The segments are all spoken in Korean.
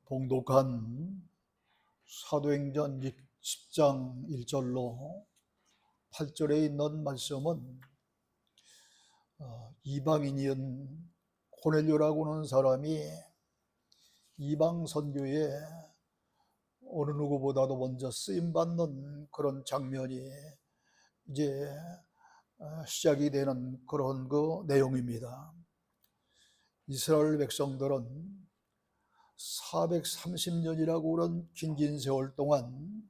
봉독한 사도행전 10장 1절로 8절에 있는 말씀은 이방인이었던 고넬료라고 하는 사람이 이방 선교에 어느 누구보다도 먼저 쓰임받는 그런 장면이 이제 시작이 되는 그런 그 내용입니다. 이스라엘 백성들은 430년이라고 그런 긴 세월 동안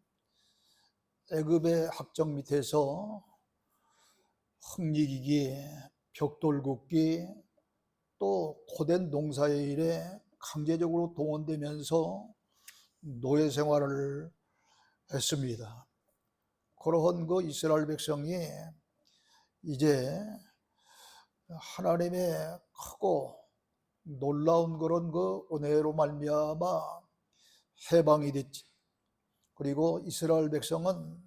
애굽의 학정 밑에서 흙리기기, 벽돌 굽기, 또 고된 농사의 일에 강제적으로 동원되면서 노예 생활을 했습니다. 그러한 그 이스라엘 백성이 이제 하나님의 크고 놀라운 그런 그 은혜로 말미암아 해방이 됐지. 그리고 이스라엘 백성은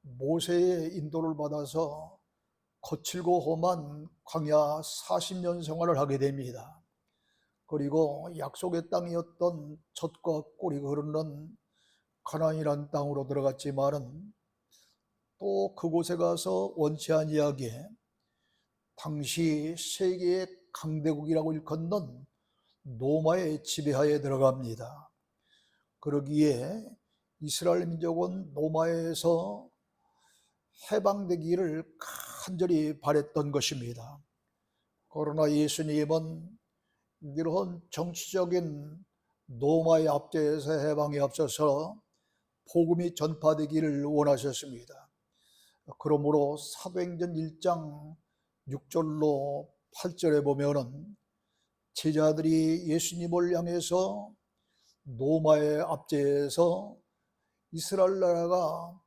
모세의 인도를 받아서 거칠고 험한 광야 40년 생활을 하게 됩니다. 그리고 약속의 땅이었던 젖과 꿀이 흐르는 가나안이라는 땅으로 들어갔지만은 또 그곳에 가서 원치 아니하게 당시 세계의 강대국이라고 일컫는 로마의 지배하에 들어갑니다. 그러기에 이스라엘 민족은 로마에서 해방되기를 간절히 바랬던 것입니다. 그러나 예수님은 이런 정치적인 로마의 압제에서 해방에 앞서서 복음이 전파되기를 원하셨습니다. 그러므로 사도행전 1장 6절로 8절에 보면은 제자들이 예수님을 향해서 로마의 압제에서 이스라엘 나라가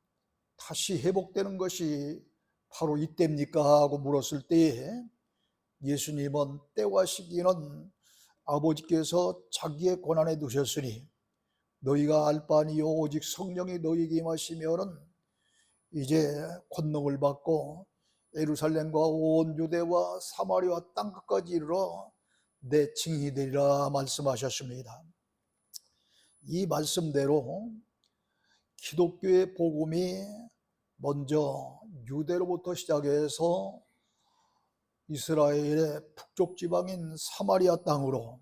다시 회복되는 것이 바로 이때입니까? 하고 물었을 때에 예수님은 때와 시기는 아버지께서 자기의 권한에 두셨으니 너희가 알 바 아니요 오직 성령이 너희에게 임하시면은 이제 권능을 받고 예루살렘과 온 유대와 사마리아 땅끝까지 이르러 내 증인이 되리라 말씀하셨습니다. 이 말씀대로 기독교의 복음이 먼저 유대로부터 시작해서 이스라엘의 북쪽 지방인 사마리아 땅으로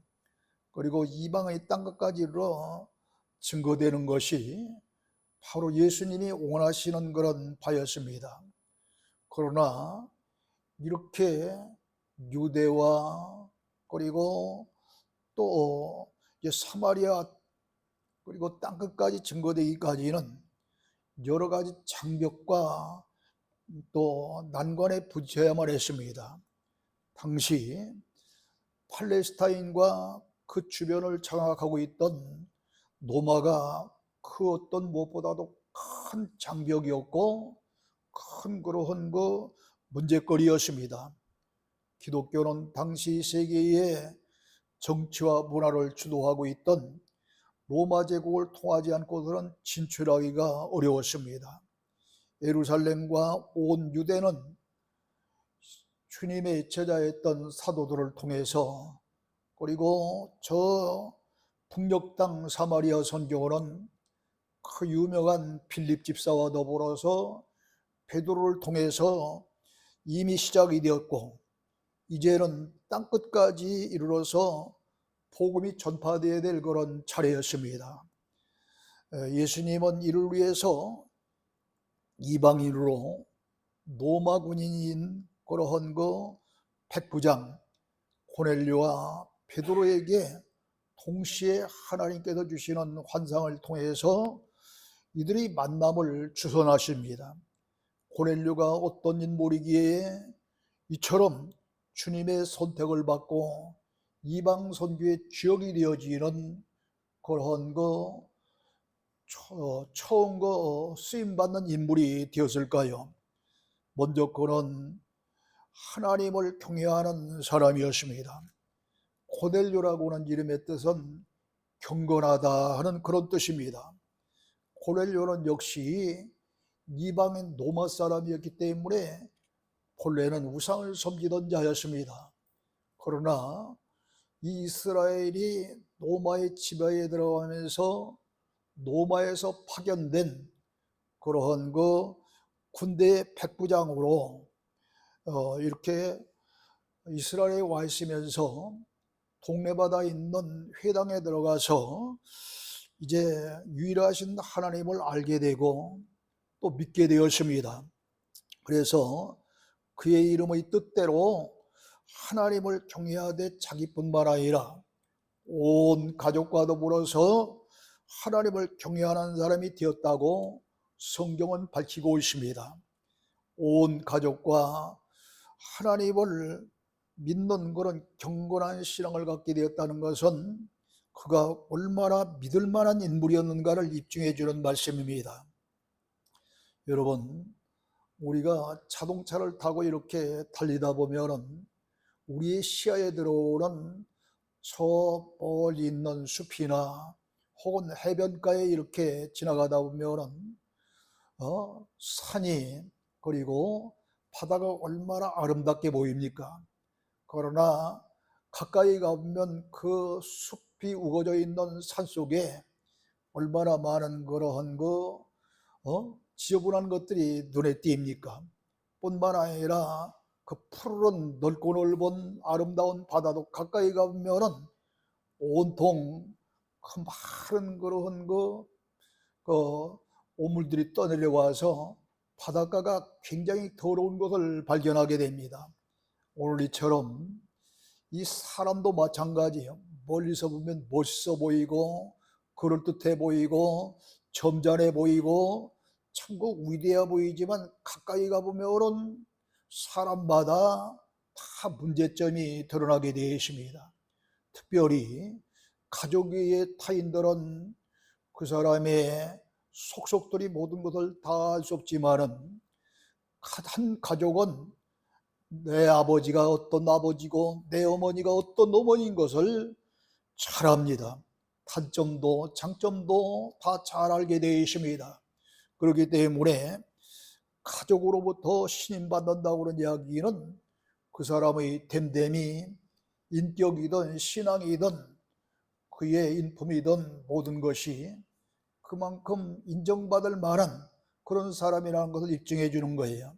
그리고 이방의 땅끝까지 이르러 증거되는 것이 바로 예수님이 원하시는 그런 바였습니다. 그러나 이렇게 유대와 그리고 또 사마리아 그리고 땅끝까지 증거되기까지는 여러 가지 장벽과 또 난관에 부딪혀야만 했습니다. 당시 팔레스타인과 그 주변을 장악하고 있던 로마가 그 어떤 무엇보다도 큰 장벽이었고 큰 그러한 그 문제거리였습니다. 기독교는 당시 세계의 정치와 문화를 주도하고 있던 로마 제국을 통하지 않고서는 진출하기가 어려웠습니다. 예루살렘과 온 유대는 주님의 제자였던 사도들을 통해서 그리고 저 북녘 땅 사마리아 선교는 그 유명한 빌립 집사와 더불어서 베드로를 통해서 이미 시작이 되었고 이제는 땅끝까지 이르러서 복음이 전파되어야 될 그런 차례였습니다. 예수님은 이를 위해서 이방인으로 로마 군인인 그러한 그 백부장 고넬료와 베드로에게 동시에 하나님께서 주시는 환상을 통해서 이들이 만남을 주선하십니다. 고넬료가 어떤 인물이기에 이처럼 주님의 선택을 받고 이방 선교의 주역이 되어지는 그런 그 처음 그 쓰임받는 인물이 되었을까요? 먼저 그는 하나님을 경외하는 사람이었습니다. 고넬료라고 하는 이름의 뜻은 경건하다 하는 그런 뜻입니다. 고넬료는 역시 이방인 로마 사람이었기 때문에 본래는 우상을 섬기던 자였습니다. 그러나 이 이스라엘이 로마의 지배에 들어가면서 로마에서 파견된 그러한 그 군대의 백부장으로 이렇게 이스라엘에 와 있으면서 동네바다에 있는 회당에 들어가서 이제 유일하신 하나님을 알게 되고 또 믿게 되었습니다. 그래서 그의 이름의 뜻대로 하나님을 경외하되 자기뿐만 아니라 온 가족과 더불어서 하나님을 경외하는 사람이 되었다고 성경은 밝히고 있습니다. 온 가족과 하나님을 믿는 그런 경건한 신앙을 갖게 되었다는 것은 그가 얼마나 믿을 만한 인물이었는가를 입증해 주는 말씀입니다. 여러분, 우리가 자동차를 타고 이렇게 달리다 보면 우리의 시야에 들어오는 저 멀리 있는 숲이나 혹은 해변가에 이렇게 지나가다 보면 산이 그리고 바다가 얼마나 아름답게 보입니까? 그러나 가까이 가보면 그 숲이 우거져 있는 산 속에 얼마나 많은 그러한 지저분한 것들이 눈에 띕니까? 뿐만 아니라 그 푸르른 넓고 넓은 아름다운 바다도 가까이 가보면은 온통 그 마른 그러한 오물들이 떠내려와서 바닷가가 굉장히 더러운 것을 발견하게 됩니다. 오늘 이처럼 이 사람도 마찬가지예요. 멀리서 보면 멋있어 보이고 그럴듯해 보이고 점잖해 보이고 참고 위대해 보이지만 가까이 가보면 사람마다 다 문제점이 드러나게 되어 있습니다. 특별히 가족 외의 타인들은 그 사람의 속속들이 모든 것을 다 알 수 없지만은 한 가족은 내 아버지가 어떤 아버지고 내 어머니가 어떤 어머니인 것을 잘 압니다. 단점도 장점도 다 잘 알게 되어 있습니다. 그렇기 때문에 가족으로부터 신임받는다고 하는 이야기는 그 사람의 됨됨이 인격이든 신앙이든 그의 인품이든 모든 것이 그만큼 인정받을 만한 그런 사람이라는 것을 입증해 주는 거예요.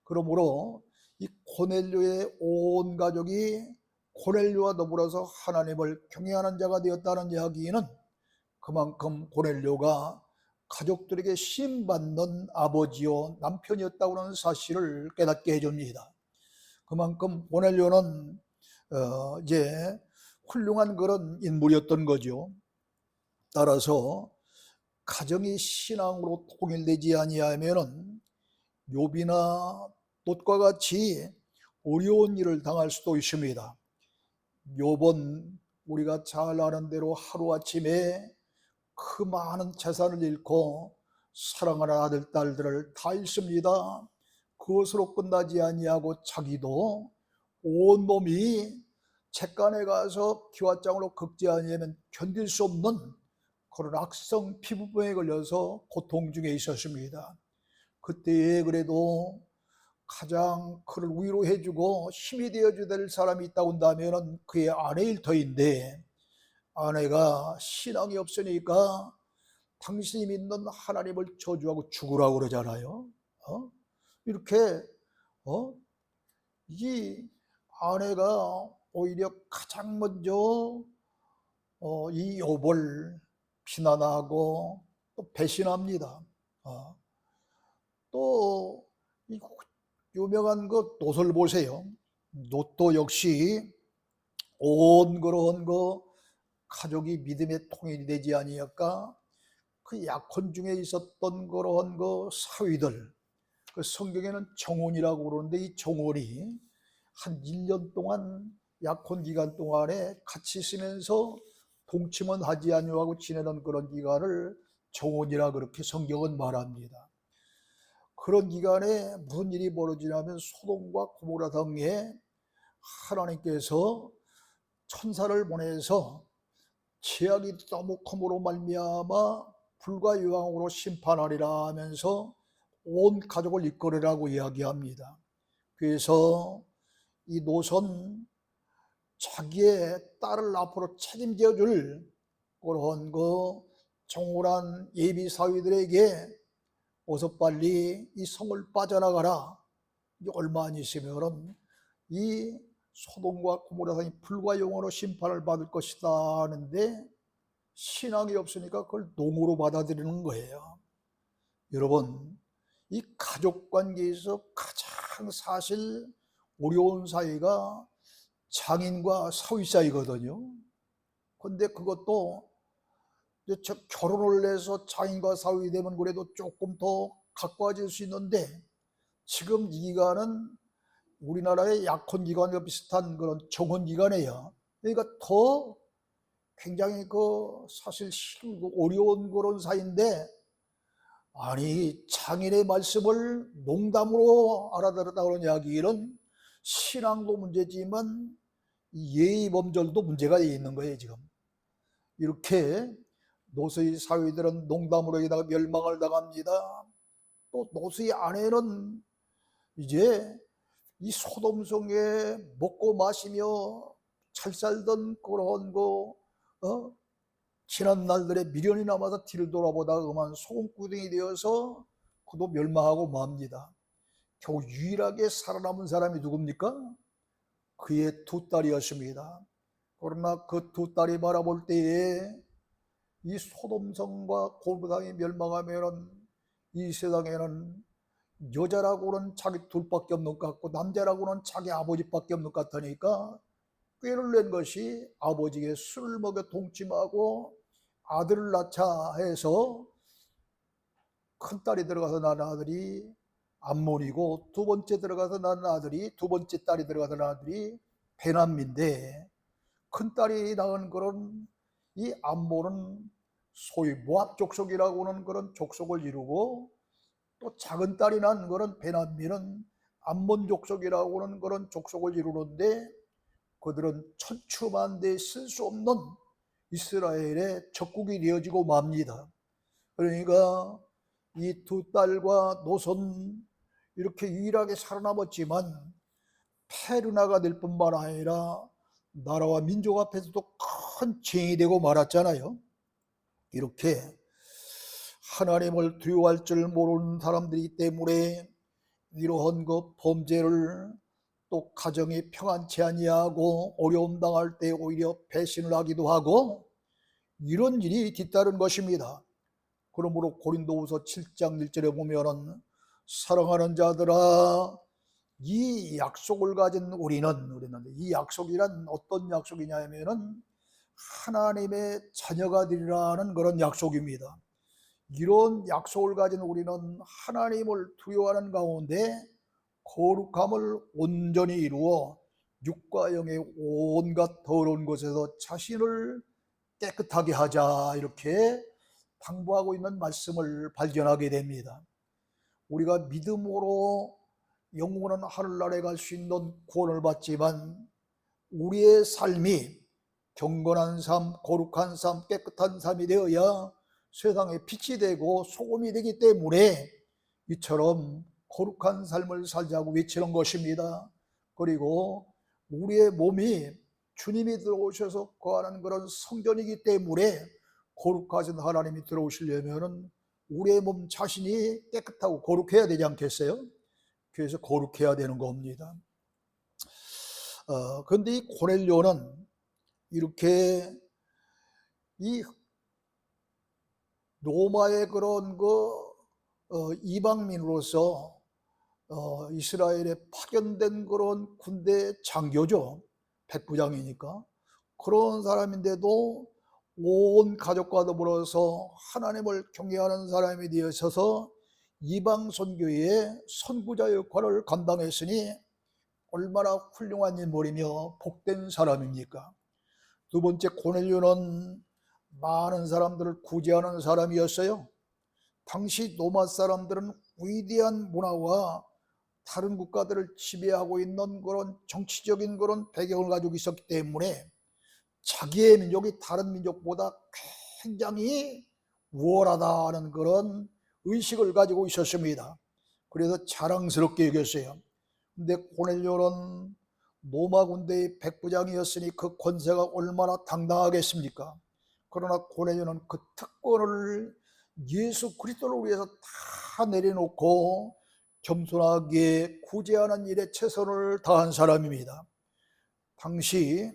그러므로 이 고넬료의 온 가족이 고넬료와 더불어서 하나님을 경외하는 자가 되었다는 이야기는 그만큼 고넬료가 가족들에게 신임받는 아버지요 남편이었다고 하는 사실을 깨닫게 해줍니다. 그만큼 고넬료는 이제 훌륭한 그런 인물이었던 거죠. 따라서 가정이 신앙으로 통일되지 아니하면은 욥이나 롯과 같이 어려운 일을 당할 수도 있습니다. 욥은 우리가 잘 아는 대로 하루아침에 그 많은 재산을 잃고 사랑하는 아들, 딸들을 다 잃습니다. 그것으로 끝나지 아니하고 자기도 온몸이 잿간에 가서 기와장으로 긁지 아니하면 견딜 수 없는 그런 악성 피부병에 걸려서 고통 중에 있었습니다. 그때에 그래도 가장 그를 위로해주고 힘이 되어줘야 될 사람이 있다고 한다면 그의 아내일 터인데 아내가 신앙이 없으니까 당신이 믿는 하나님을 저주하고 죽으라고 그러잖아요. 이렇게 이 아내가 오히려 가장 먼저 이 욥을 비난하고 또 배신합니다. 또 이 유명한 그 롯을 보세요. 롯도 역시 온 그런 가족이 믿음의 통일이 되지 아니할까 그 약혼 중에 있었던 그런 사위들, 그 성경에는 정혼이라고 그러는데 이 정혼이 한 1년 동안 약혼 기간 동안에 같이 있으면서 동침은 하지 아니하고 지내는 그런 기간을 정혼이라 그렇게 성경은 말합니다. 그런 기간에 무슨 일이 벌어지냐면 소돔과 고모라 등에 하나님께서 천사를 보내서 죄악이 너무 컴으로 말미암아 불과 유황으로 심판하리라 하면서 온 가족을 이끌으라고 이야기합니다. 그래서 이 롯은 자기의 딸을 앞으로 책임져 줄 그런 그 정홀한 예비 사위들에게 어서 빨리 이 성을 빠져나가라. 얼마 안 있으면 이 소돔과 고모라 성이 불과 영원로 심판을 받을 것이다 하는데 신앙이 없으니까 그걸 농으로 받아들이는 거예요. 여러분, 이 가족 관계에서 가장 사실 어려운 사이가 장인과 사위 사이거든요. 근데 그것도 결혼을 해서 장인과 사위 되면 그래도 조금 더 가까워질 수 있는데 지금 이 기간은 우리나라의 약혼 기간과 비슷한 그런 정혼 기간이에요. 그러니까 더 굉장히 사실 힘들고 어려운 그런 사이인데, 아니 장인의 말씀을 농담으로 알아들었다 그런 이야기는 신앙도 문제지만 예의 범절도 문제가 있는 거예요. 지금 이렇게 노수의 사위들은 농담으로 여기다가 멸망을 당합니다. 또 노수의 아내는 이제 이 소돔성에 먹고 마시며 잘 살던 그런 지난 날들의 미련이 남아서 뒤를 돌아보다가 그만 소금구덩이 되어서 그도 멸망하고 맙니다. 겨우 유일하게 살아남은 사람이 누굽니까? 그의 두 딸이었습니다. 그러나 그 두 딸이 바라볼 때에 이 소돔성과 고모당이 멸망하면 이 세상에는 여자라고는 자기 둘밖에 없는 것 같고 남자라고는 자기 아버지밖에 없는 것 같으니까 꾀를 낸 것이 아버지에게 술을 먹여 동침하고 아들을 낳자 해서 큰딸이 들어가서 낳은 아들이 암몬이고 두 번째 딸이 들어가서 낳은 아들이 베남인데, 큰딸이 낳은 그런 이 암몬은 소위 모압 족속이라고 하는 그런 족속을 이루고, 또 작은 딸이 낳은 그런 베남민은 암몬 족속이라고 하는 그런 족속을 이루는데, 그들은 천추만대에 쓸 수 없는 이스라엘의 적국이 되어지고 맙니다. 그러니까 이 두 딸과 노선 이렇게 유일하게 살아남았지만 페르나가 될 뿐만 아니라 나라와 민족 앞에서도 큰 죄인이 되고 말았잖아요. 이렇게 하나님을 두려워할 줄 모르는 사람들이기 때문에 이러한 범죄를, 또 가정이 평안치 아니하고 어려움 당할 때 오히려 배신을 하기도 하고 이런 일이 뒤따른 것입니다. 그러므로 고린도후서 7장 1절에 보면은 사랑하는 자들아, 이 약속을 가진 우리는 이 약속이란 어떤 약속이냐 하면은 하나님의 자녀가 되리라는 그런 약속입니다. 이런 약속을 가진 우리는 하나님을 두려워하는 가운데 거룩함을 온전히 이루어 육과 영의 온갖 더러운 것에서 자신을 깨끗하게 하자, 이렇게 당부하고 있는 말씀을 발견하게 됩니다. 우리가 믿음으로 영원한 하늘나라에 갈 수 있는 구원을 받지만 우리의 삶이 경건한 삶, 거룩한 삶, 깨끗한 삶이 되어야 세상에 빛이 되고 소금이 되기 때문에 이처럼 거룩한 삶을 살자고 외치는 것입니다. 그리고 우리의 몸이 주님이 들어오셔서 거하는 그런 성전이기 때문에 거룩하신 하나님이 들어오시려면 우리의 몸 자신이 깨끗하고 거룩해야 되지 않겠어요? 그래서 거룩해야 되는 겁니다. 그런데 이 고넬료는 이렇게 이 로마의 그런 이방민으로서 이스라엘에 파견된 그런 군대 장교죠. 백부장이니까. 그런 사람인데도 온 가족과 더불어서 하나님을 경외하는 사람이 되어서 이방 선교의 선구자 역할을 감당했으니 얼마나 훌륭한 인물이며 복된 사람입니까? 두 번째, 고넬료는 많은 사람들을 구제하는 사람이었어요. 당시 로마 사람들은 위대한 문화와 다른 국가들을 지배하고 있는 그런 정치적인 그런 배경을 가지고 있었기 때문에 자기의 민족이 다른 민족보다 굉장히 우월하다는 그런 의식을 가지고 있었습니다. 그래서 자랑스럽게 여겼어요. 근데 고넬료는 로마 군대의 백부장이었으니 그 권세가 얼마나 당당하겠습니까? 그러나 고넬료는 그 특권을 예수 그리스도를 위해서 다 내려놓고 겸손하게 구제하는 일에 최선을 다한 사람입니다. 당시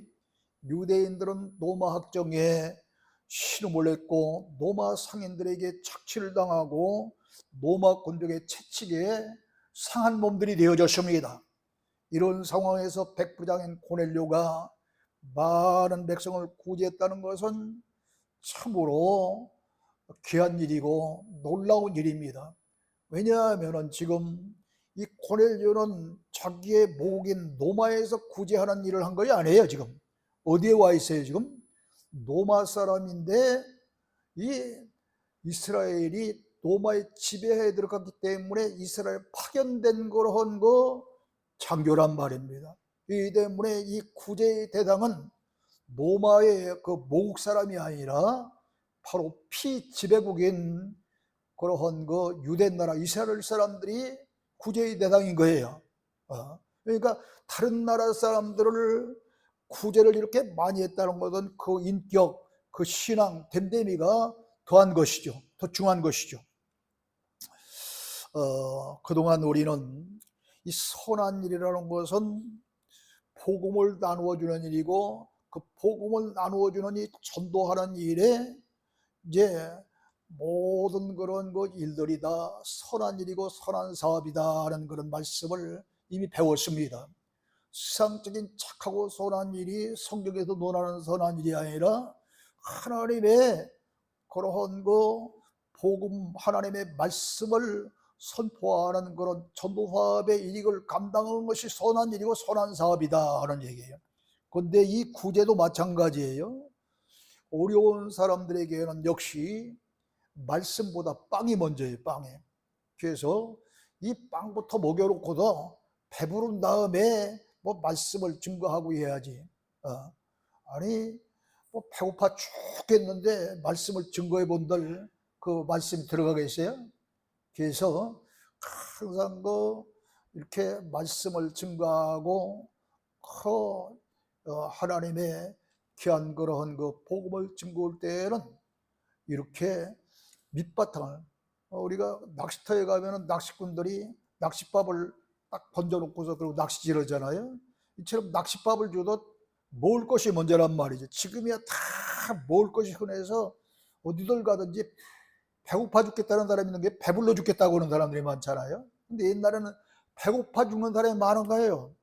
유대인들은 로마 학정에 신음을 냈고 로마 상인들에게 착취를 당하고 로마 군족의 채찍에 상한 몸들이 되어졌습니다. 이런 상황에서 백부장인 고넬료가 많은 백성을 구제했다는 것은 참으로 귀한 일이고 놀라운 일입니다. 왜냐하면 지금 이 고넬료는 자기의 모국인 로마에서 구제하는 일을 한 것이 아니에요. 지금 어디에 와 있어요? 지금 로마 사람인데 이 이스라엘이 로마의 지배하에 들어갔기 때문에 이스라엘 파견된 거로 한 거 장교란 말입니다. 이 때문에 이 구제의 대상은 로마의 그 모국 사람이 아니라 바로 피지배국인 그러한 그 유대 나라 이스라엘 사람들이 구제의 대상인 거예요. 그러니까 다른 나라 사람들을 구제를 이렇게 많이 했다는 것은 그 인격, 그 신앙, 됨됨이가 더한 것이죠. 더 중요한 것이죠. 그동안 우리는 이 선한 일이라는 것은 복음을 나누어주는 일이고 그 복음을 나누어주는 이 전도하는 일에 이제 모든 그런 그 일들이 다 선한 일이고 선한 사업이다 하는 그런 말씀을 이미 배웠습니다. 세상적인 착하고 선한 일이 성경에서 논하는 선한 일이 아니라 하나님의 그러한 그 복음 하나님의 말씀을 선포하는 그런 전도 사업의 일익을 감당하는 것이 선한 일이고 선한 사업이다 하는 얘기예요. 그런데 이 구제도 마찬가지예요. 어려운 사람들에게는 역시 말씀보다 빵이 먼저예요. 빵이. 그래서 이 빵부터 먹여놓고도 배부른 다음에 뭐 말씀을 증거하고 해야지. 아니 뭐 배고파 죽겠는데 말씀을 증거해 본들 그 말씀 들어가겠어요? 그래서 항상 그 이렇게 말씀을 증거하고 하나님의 귀한 그러한 그 복음을 증거할 때에는 이렇게 밑바탕을 우리가 낚시터에 가면은 낚시꾼들이 낚싯밥을 딱 던져놓고서 그리고 낚시질 하잖아요. 이처럼 낚싯밥을 줘도 먹을 것이 먼저란 말이죠. 지금이야 다 먹을 것이 흔해서 어디들 가든지 배고파 죽겠다는 사람이 있는 게 배불러 죽겠다고 하는 사람들이 많잖아요. 근데 옛날에는 배고파 죽는 사람이 많은 거예요.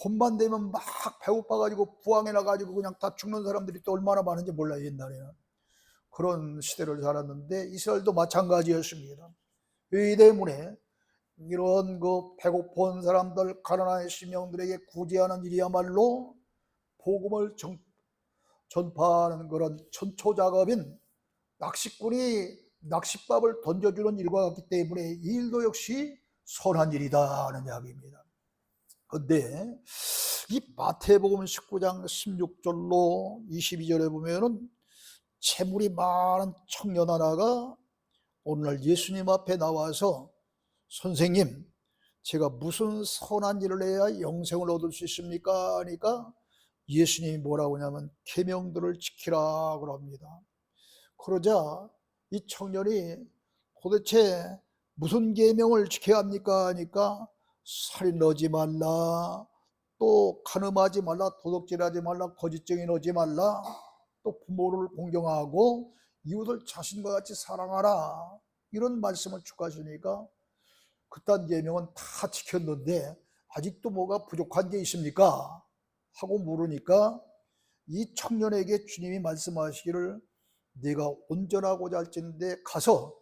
봄만 되면 막 배고파가지고 부항해 나가지고 그냥 다 죽는 사람들이 또 얼마나 많은지 몰라요. 옛날에는 그런 시대를 살았는데 이스라엘도 마찬가지였습니다. 이 때문에 이런 그 배고픈 사람들 가난한 심령들에게 구제하는 일이야말로 복음을 전파하는 그런 전초작업인 낚시꾼이 낚싯밥을 던져주는 일과 같기 때문에 이 일도 역시 선한 일이다 하는 이야기입니다. 그런데 이 마태복음 19장 16절로 22절에 보면은 재물이 많은 청년 하나가 오늘날 예수님 앞에 나와서 선생님, 제가 무슨 선한 일을 해야 영생을 얻을 수 있습니까? 하니까 예수님이 뭐라고 하냐면 계명들을 지키라 그럽니다. 그러자 이 청년이 도대체 무슨 계명을 지켜야 합니까? 하니까 살인하지 말라, 또 간음하지 말라, 도둑질하지 말라, 거짓 증인하지 말라, 또 부모를 공경하고 이웃을 자신과 같이 사랑하라, 이런 말씀을 축하하시니까 그딴 계명은 다 지켰는데 아직도 뭐가 부족한 게 있습니까? 하고 물으니까 이 청년에게 주님이 말씀하시기를 네가 온전하고자 할진대 가서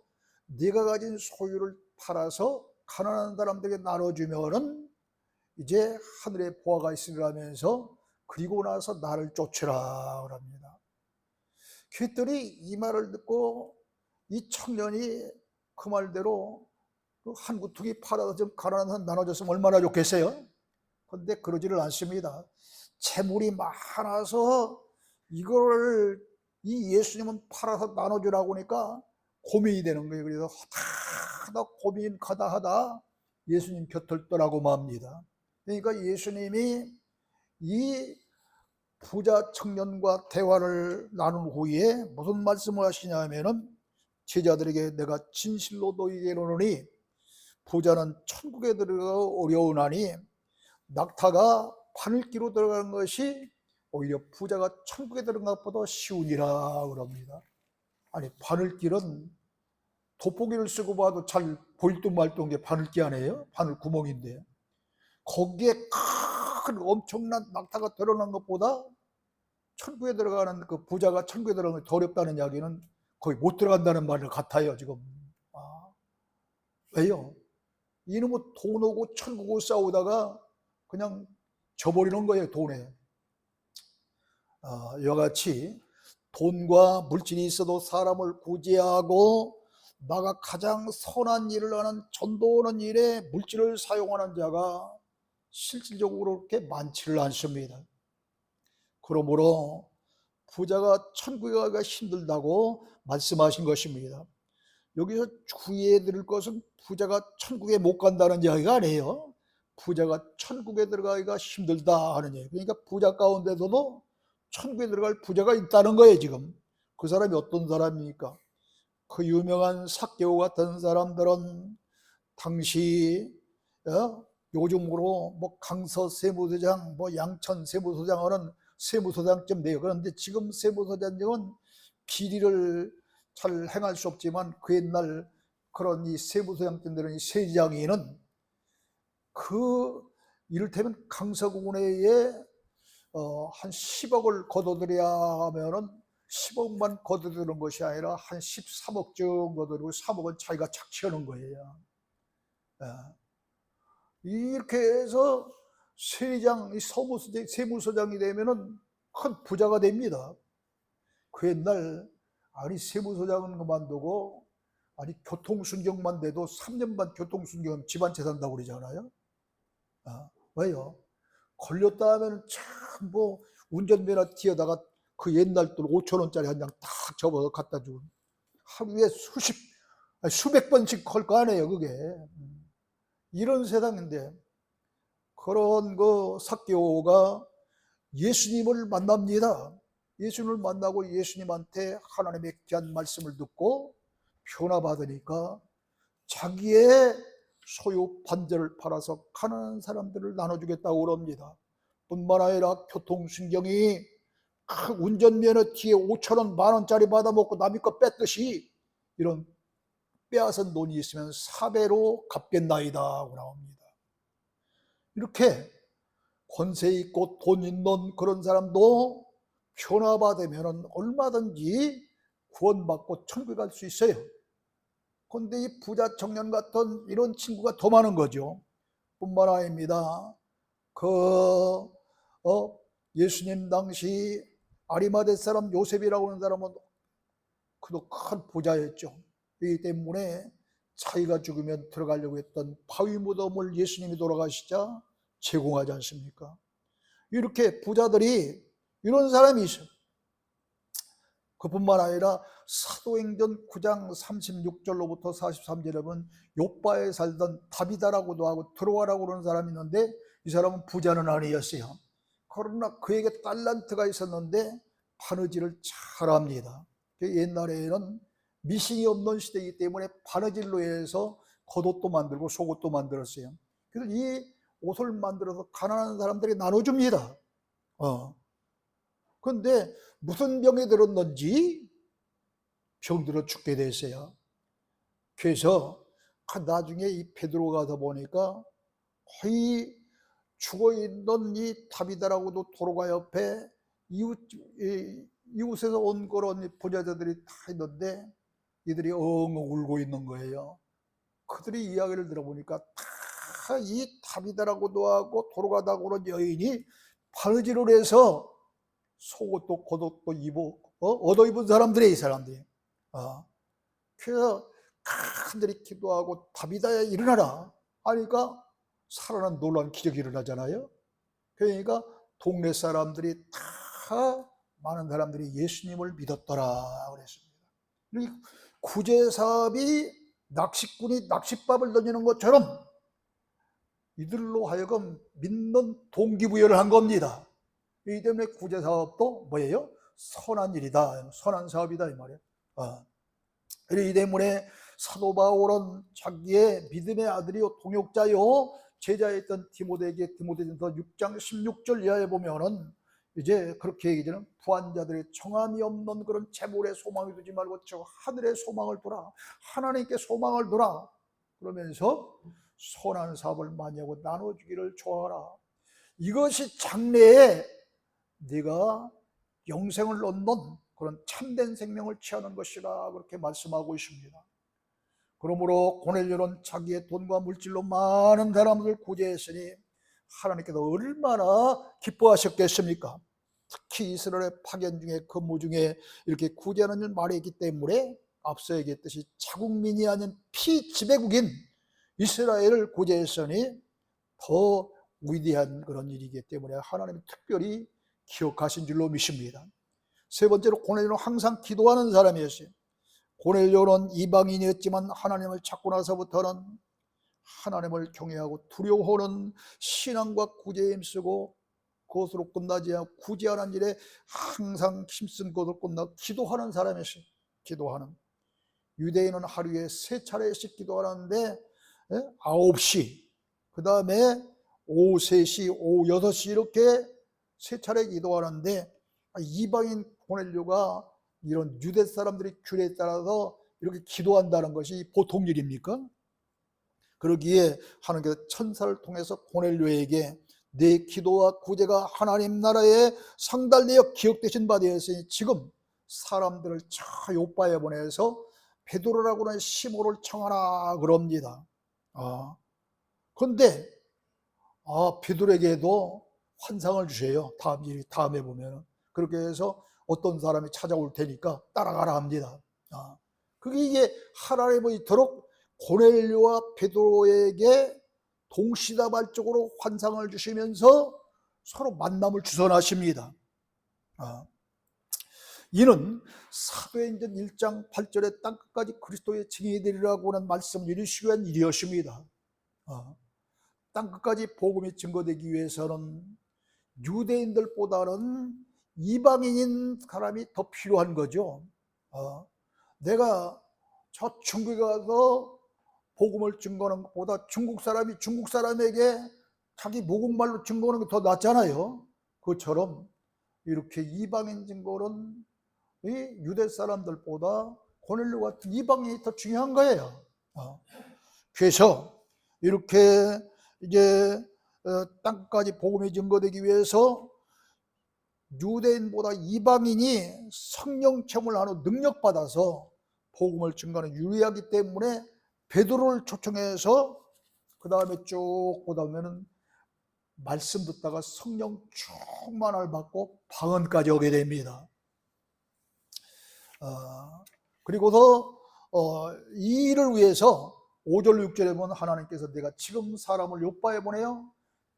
네가 가진 소유를 팔아서 가난한 사람들에게 나눠주면은 이제 하늘에 보화가 있으리라면서 그리고 나서 나를 쫓으라 그럽니다. 그랬더니 이 말을 듣고 이 청년이 그 말대로 한 구퉁이 팔아서 좀 가난한 사람 나눠줬으면 얼마나 좋겠어요? 그런데 그러지를 않습니다. 재물이 많아서 이걸 이 예수님은 팔아서 나눠주라고 하니까 고민이 되는 거예요. 그래서 하다 고민하다 예수님 곁을 떠나고 맙니다. 그러니까 예수님이 이 부자 청년과 대화를 나눈 후에 무슨 말씀을 하시냐면은 제자들에게 내가 진실로 너희에게 이르노니 부자는 천국에 들어가 어려우나니 낙타가 바늘기로 들어가는 것이 오히려 부자가 천국에 들어간 것보다 쉬우니라 그럽니다. 아니 바늘길은 돋보기를 쓰고 봐도 잘 보일뚱말뚱한 게 바늘기 아니에요? 바늘 구멍인데 거기에 큰 엄청난 낙타가 드러난 것보다 천국에 들어가는 그 부자가 천국에 들어가는 게 더 어렵다는 이야기는 거의 못 들어간다는 말 같아요 지금. 왜요? 이놈의 돈 오고 천국 오고 싸우다가 그냥 져버리는 거예요 돈에. 이와 같이 돈과 물질이 있어도 사람을 구제하고 나가 가장 선한 일을 하는 전도하는 일에 물질을 사용하는 자가 실질적으로 그렇게 많지를 않습니다. 그러므로 부자가 천국에 가기가 힘들다고 말씀하신 것입니다. 여기서 주의해 드릴 것은 부자가 천국에 못 간다는 이야기가 아니에요. 부자가 천국에 들어가기가 힘들다 하는 얘기. 그러니까 부자 가운데서도 천국에 들어갈 부자가 있다는 거예요 지금. 그 사람이 어떤 사람입니까? 그 유명한 삭개오 같은 사람들은 당시 요즘으로 뭐 강서 세무서장, 뭐 양천 세무서장 하는 세무서장쯤 돼요. 그런데 지금 세무서장은 비리를 잘 행할 수 없지만 그 옛날 그런 이 세무서장쯤 되는 이 세장에는 그 이를테면 강서구내에 한 10억을 거둬들여야 하면은 10억만 거둬들이는 것이 아니라 한 13억 정도 거둬들이고 3억은 자기가 착취하는 거예요. 이렇게 해서 세장, 세무서장이 되면은 큰 부자가 됩니다. 그 옛날 아니 세무서장은 그만두고 아니 교통순경만 돼도 3년만 교통순경 집안 채 산다고 그러잖아요. 왜요? 걸렸다 하면 참 뭐 운전면허 뒤에다가 그 옛날 돈 5,000원짜리 한 장 딱 접어서 갖다 주고 하루에 수백 번씩 걸 거 아니에요 그게. 이런 세상인데 그런 그 삭개오가 예수님을 만납니다. 예수님을 만나고 예수님한테 하나님의 귀한 말씀을 듣고 변화받으니까 자기의 소유 반절을 팔아서 가난한 사람들을 나눠주겠다고 그럽니다. 뿐만 아니라 교통순경이 운전면허 뒤에 5,000원, 만원짜리 받아먹고 남의 거 뺐듯이 이런 빼앗은 돈이 있으면 4배로 갚겠나이다 하고 나옵니다. 이렇게 권세 있고 돈 있는 그런 사람도 변화받으면 얼마든지 구원받고 천국에 갈 수 있어요. 그런데 이 부자 청년 같은 이런 친구가 더 많은 거죠. 뿐만 아닙니다. 예수님 당시 아리마대 사람 요셉이라고 하는 사람은 그도 큰 부자였죠. 이 때문에 자기가 죽으면 들어가려고 했던 바위 무덤을 예수님이 돌아가시자 제공하지 않습니까? 이렇게 부자들이 이런 사람이 있어요. 그뿐만 아니라 사도행전 9장 36절로부터 43절에 보면 요바에 살던 다비다라고도 하고 드로아라고 그러는 사람이 있는데 이 사람은 부자는 아니었어요. 그러나 그에게 달란트가 있었는데 바느질을 잘합니다. 옛날에는 미싱이 없는 시대이기 때문에 바느질로 해서 겉옷도 만들고 속옷도 만들었어요. 그래서 이 옷을 만들어서 가난한 사람들에게 나눠줍니다. 그런데 무슨 병에 들었는지 병들어 죽게 됐어요. 그래서 나중에 이 베드로가 가서 보니까 거의 죽어있는 이 다비다라고도 도로가 옆에 이웃에서 온 그런 부자들이 다 있는데 이들이 엉엉 울고 있는 거예요. 그들이 이야기를 들어보니까 다 이 다비다라고도 하고 도로가 다 그런 여인이 바느질을 해서 속옷도 겉옷도 얻어 입은 사람들이 이 사람들이. 그래서 큰들이 기도하고 다비다야 일어나라 하니까 살아난 놀라운 기적이 일어나잖아요. 그러니까 동네 사람들이 다 많은 사람들이 예수님을 믿었더라 그랬습니다. 구제사업이 낚시꾼이 낚싯밥을 던지는 것처럼 이들로 하여금 믿는 동기부여를 한 겁니다. 이 때문에 구제 사업도 뭐예요? 선한 일이다, 선한 사업이다 이 말이에요. 이 때문에 사도 바울은 자기의 믿음의 아들이요 동역자요 제자였던 디모데에게 디모데전서 6장 16절 이하에 보면은 이제 그렇게 얘기하는 부한자들의 청함이 없는 그런 재물에 소망을 두지 말고 저 하늘에 소망을 두라, 하나님께 소망을 두라 그러면서 선한 사업을 많이 하고 나눠주기를 좋아하라. 이것이 장래에 네가 영생을 얻는 그런 참된 생명을 취하는 것이라 그렇게 말씀하고 있습니다. 그러므로 고넬료는 자기의 돈과 물질로 많은 사람을 구제했으니 하나님께서 얼마나 기뻐하셨겠습니까? 특히 이스라엘의 파견 중에 근무 중에 이렇게 구제하는 말이 있기 때문에 앞서 얘기했듯이 자국민이 아닌 피지배국인 이스라엘을 구제했으니 더 위대한 그런 일이기 때문에 하나님이 특별히 기억하신 줄로 믿습니다. 세 번째로 고넬료는 항상 기도하는 사람이었어요. 고넬료는 이방인이었지만 하나님을 찾고 나서부터는 하나님을 경외하고 두려워하는 신앙과 구제에 힘쓰고 그것으로 끝나지 않고 구제하는 일에 항상 힘쓴 것으로 끝나고 기도하는 사람이었어요. 기도하는. 유대인은 하루에 3차례씩 기도하는데 9시, 그 다음에 오후 3시, 오후 6시 이렇게 3차례 기도하는데 이방인 고넬료가 이런 유대 사람들의 규례에 따라서 이렇게 기도한다는 것이 보통 일입니까? 그러기에 하나님께서 천사를 통해서 고넬료에게 내 기도와 구제가 하나님 나라에 상달되어 기억되신 바 되었으니 지금 사람들을 저 요빠에 보내서 베드로라고 하는 시모를 청하라 그럽니다. 그런데 베드로에게도 환상을 주세요. 다음에 보면 그렇게 해서 어떤 사람이 찾아올 테니까 따라가라 합니다. 그게 이게 하나님은 이토록 고넬료와 베드로에게 동시다발적으로 환상을 주시면서 서로 만남을 주선하십니다. 이는 사도행전 1장 8절에 땅끝까지 그리스도의 증인이 되리라고 하는 말씀을 이루시기 위한 일이었습니다. 땅끝까지 복음이 증거되기 위해서는 유대인들보다는 이방인인 사람이 더 필요한 거죠. 내가 저 중국에 가서 복음을 증거하는 것보다 중국 사람이 중국 사람에게 자기 모국말로 증거하는 게 더 낫잖아요. 그것처럼 이렇게 이방인 증거는 이 유대 사람들보다 고넬료 같은 이방인이 더 중요한 거예요. 그래서 이렇게 이제 땅까지 복음이 증거되기 위해서 유대인보다 이방인이 성령 체험을 하는 능력받아서 복음을 증거하는 유리하기 때문에 베드로를 초청해서 그 다음에 쭉 보다 보면은 말씀 듣다가 성령 충만을 받고 방언까지 오게 됩니다. 그리고서 이 일을 위해서 5절 6절에 보면 하나님께서 내가 지금 사람을 요빠에 보내요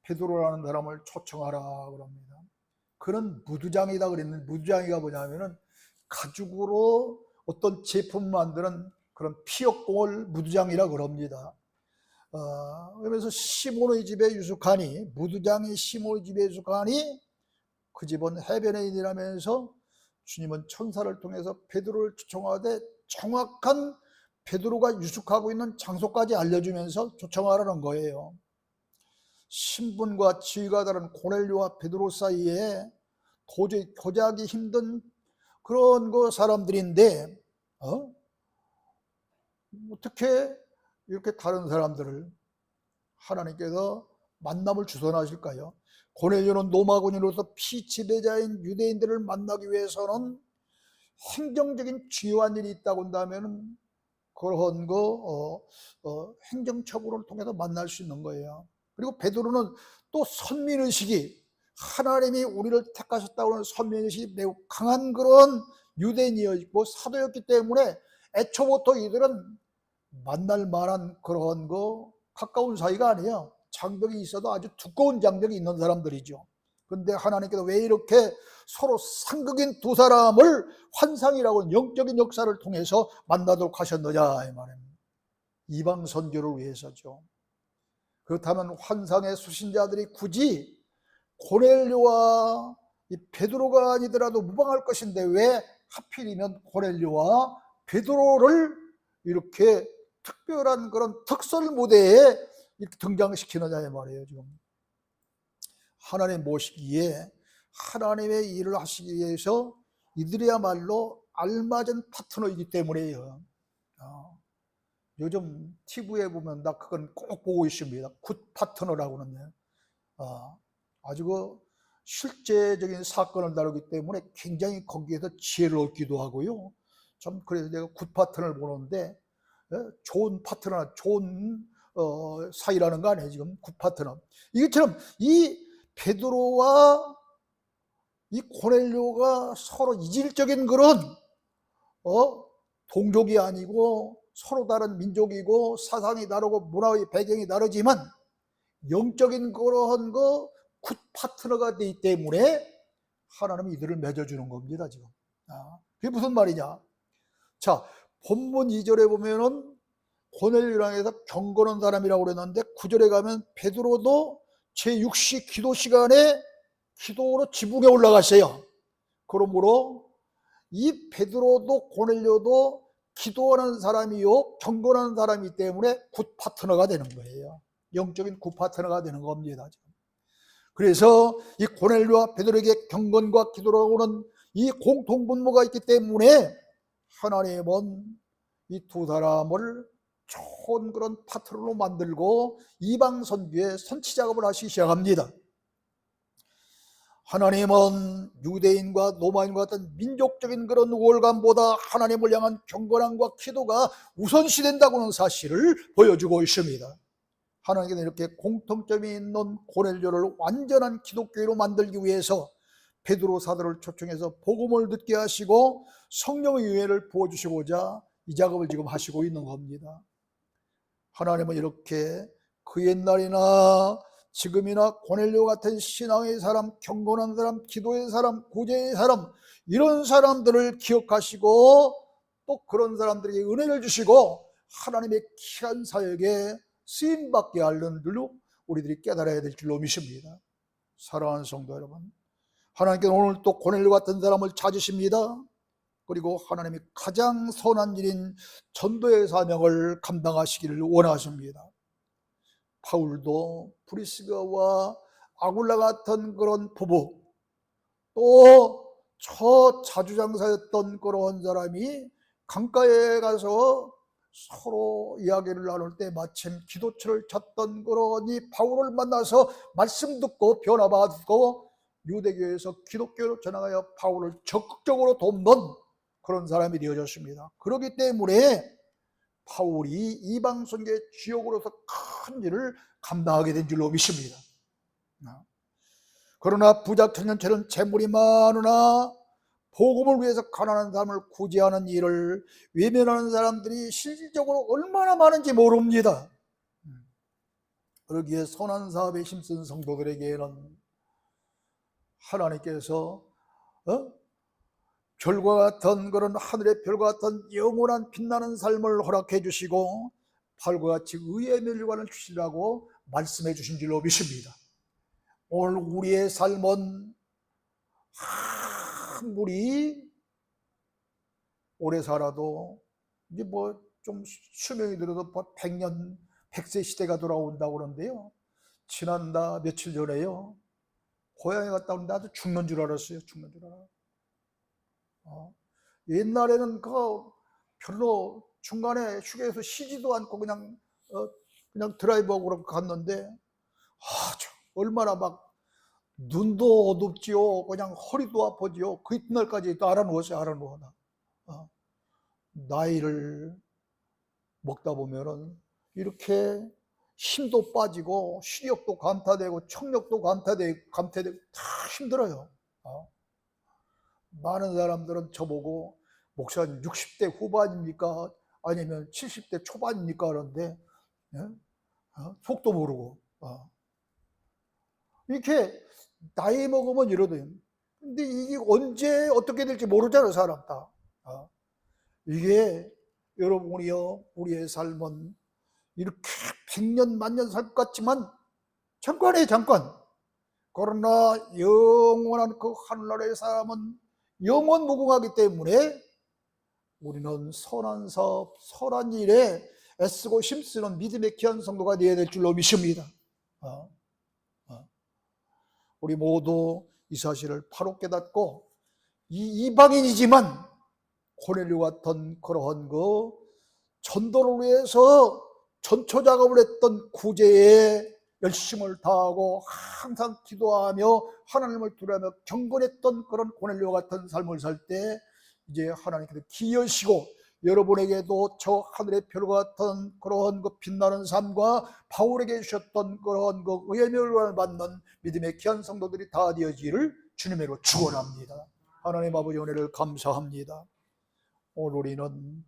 베드로라는 사람을 초청하라 그럽니다. 그는 무두장이다 그랬는데 무두장이가 뭐냐면은 가죽으로 어떤 제품 만드는 그런 피역공을 무두장이라 그럽니다. 그러면서 시몬의 집에 유숙하니 무두장이 시몬의 집에 유숙하니 그 집은 해변에 있으라면서 주님은 천사를 통해서 베드로를 초청하되 정확한 베드로가 유숙하고 있는 장소까지 알려주면서 초청하라는 거예요. 신분과 지위가 다른 고넬료와 베드로 사이에 도저히 교제하기 힘든 그런 사람들인데 어떻게 이렇게 다른 사람들을 하나님께서 만남을 주선하실까요? 고넬료는 로마군인으로서 피지배자인 유대인들을 만나기 위해서는 행정적인 중요한 일이 있다고 한다면 그런 행정처분을 통해서 만날 수 있는 거예요. 그리고 베드로는 또 선민의식이 하나님이 우리를 택하셨다고 하는 선민의식이 매우 강한 그런 유대인이었고 사도였기 때문에 애초부터 이들은 만날 만한 그런 가까운 사이가 아니에요. 장벽이 있어도 아주 두꺼운 장벽이 있는 사람들이죠. 그런데 하나님께서 왜 이렇게 서로 상극인 두 사람을 환상이라고 하는 영적인 역사를 통해서 만나도록 하셨느냐 이 말입니다. 이방 선교를 위해서죠. 그렇다면 환상의 수신자들이 굳이 고넬료와 이 베드로가 아니더라도 무방할 것인데 왜 하필이면 고넬료와 베드로를 이렇게 특별한 그런 특설 무대에 이렇게 등장시키느냐 이 말이에요. 지금 하나님 모시기에 하나님의 일을 하시기 위해서 이들이야말로 알맞은 파트너이기 때문에요. 요즘 TV에 보면 나 그건 꼭 보고 있습니다. 굿 파트너라고 하는데 아주 그 실제적인 사건을 다루기 때문에 굉장히 거기에서 지혜를 얻기도 하고요. 참 그래서 내가 굿 파트너를 보는데 좋은 파트너, 좋은 사이라는 거 아니에요. 지금 굿 파트너. 이것처럼 이 베드로와 이 고넬료가 서로 이질적인 그런 동족이 아니고 서로 다른 민족이고 사상이 다르고 문화의 배경이 다르지만 영적인 그러한 굿 파트너가 되기 때문에 하나님이 이들을 맺어주는 겁니다. 지금 그게 무슨 말이냐? 자, 본문 2절에 보면은 고넬료랑 해서 경건한 사람이라고 그랬는데 9절에 가면 베드로도 제6시 기도 시간에 기도로 지붕에 올라갔어요. 그러므로 이 베드로도 고넬료도 기도하는 사람이요 경건한 사람이기 때문에 굿 파트너가 되는 거예요. 영적인 굿 파트너가 되는 겁니다. 그래서 이 고넬료와 베드로에게 경건과 기도라고는 이 공통분모가 있기 때문에 하나님은 이 두 사람을 좋은 그런 파트너로 만들고 이방 선교에 선치 작업을 하시기 시작합니다. 하나님은 유대인과 로마인과 같은 민족적인 그런 우월감보다 하나님을 향한 경건함과 기도가 우선시된다고 하는 사실을 보여주고 있습니다. 하나님께서 이렇게 공통점이 있는 고넬료를 완전한 기독교로 만들기 위해서 베드로 사도를 초청해서 복음을 듣게 하시고 성령의 유해를 부어주시고자 이 작업을 지금 하시고 있는 겁니다. 하나님은 이렇게 그 옛날이나 지금이나 고넬료 같은 신앙의 사람, 경건한 사람, 기도의 사람, 구제의 사람 이런 사람들을 기억하시고 또 그런 사람들에게 은혜를 주시고 하나님의 귀한 사역에 쓰임받게 하려는 줄로 우리들이 깨달아야 될 줄로 믿습니다. 사랑하는 성도 여러분, 하나님께서 오늘 또 고넬료 같은 사람을 찾으십니다. 그리고 하나님이 가장 선한 일인 전도의 사명을 감당하시기를 원하십니다. 바울도 브리스가와 아굴라 같은 그런 부부, 또 저 자주장사였던 그런 사람이 강가에 가서 서로 이야기를 나눌 때 마침 기도처를 찾던 그런 이 바울을 만나서 말씀 듣고 변화받고 유대교에서 기독교로 전환하여 바울을 적극적으로 돕는 그런 사람이 되어졌습니다. 그렇기 때문에 바울이 이방 선교의 주역으로서 큰 일을 감당하게 된 줄로 믿습니다. 그러나 부자 청년처럼 재물이 많으나 복음을 위해서 가난한 사람을 구제하는 일을 외면하는 사람들이 실질적으로 얼마나 많은지 모릅니다. 그러기에 선한 사업에 힘쓴 성도들에게는 하나님께서 별과 같은 그런 하늘의 별과 같은 영원한 빛나는 삶을 허락해 주시고 팔과 같이 의의 멸관을 주시라고 말씀해 주신 줄로 믿습니다. 오늘 우리의 삶은 아무리 오래 살아도 이제 뭐 좀 수명이 들어도 100년 100세 시대가 돌아온다고 그러는데요, 지난 며칠 전에요 고향에 갔다 오는데 아주 죽는 줄 알았어요. 죽는 줄 알아. 옛날에는 별로 중간에 휴게소 쉬지도 않고 그냥 드라이브하고 그렇게 갔는데 얼마나 막 눈도 어둡지요. 그냥 허리도 아프지요. 그 이튿날까지 또 알아누웠어요. 알아누워나. 나이를 먹다 보면은 이렇게 힘도 빠지고 시력도 감퇴되고 청력도 감퇴되고 다 힘들어요. 많은 사람들은 저보고 목사님 60대 후반입니까? 아니면 70대 초반입니까? 그런데 속도 모르고 이렇게 나이 먹으면 이러대요. 근데 이게 언제 어떻게 될지 모르잖아요. 사람 다. 이게 여러분이요 우리의 삶은 이렇게 100년 만년 살 것 같지만 잠깐이에요. 잠깐. 그러나 영원한 그 하늘나라의 사람은 영원 무궁하기 때문에 우리는 선한 사업, 선한 일에 애쓰고 힘쓰는 믿음의 귀한 성도가 되어야 될 줄로 믿습니다. 우리 모두 이 사실을 바로 깨닫고 이방인이지만 고넬료 같은 그러한 그 전도를 위해서 전초 작업을 했던 구제에 열심을 다하고 항상 기도하며 하나님을 두려워하며 경건했던 그런 고넬료 같은 삶을 살 때 이제 하나님께서 기여시고 여러분에게도 저 하늘의 별과 같은 그런 그 빛나는 삶과 바울에게 주셨던 그런 그 의미를 받는 믿음의 귀한 성도들이 다 되어지기를 주님으로 축원합니다. 하나님 아버지 은혜를 감사합니다. 오늘 우리는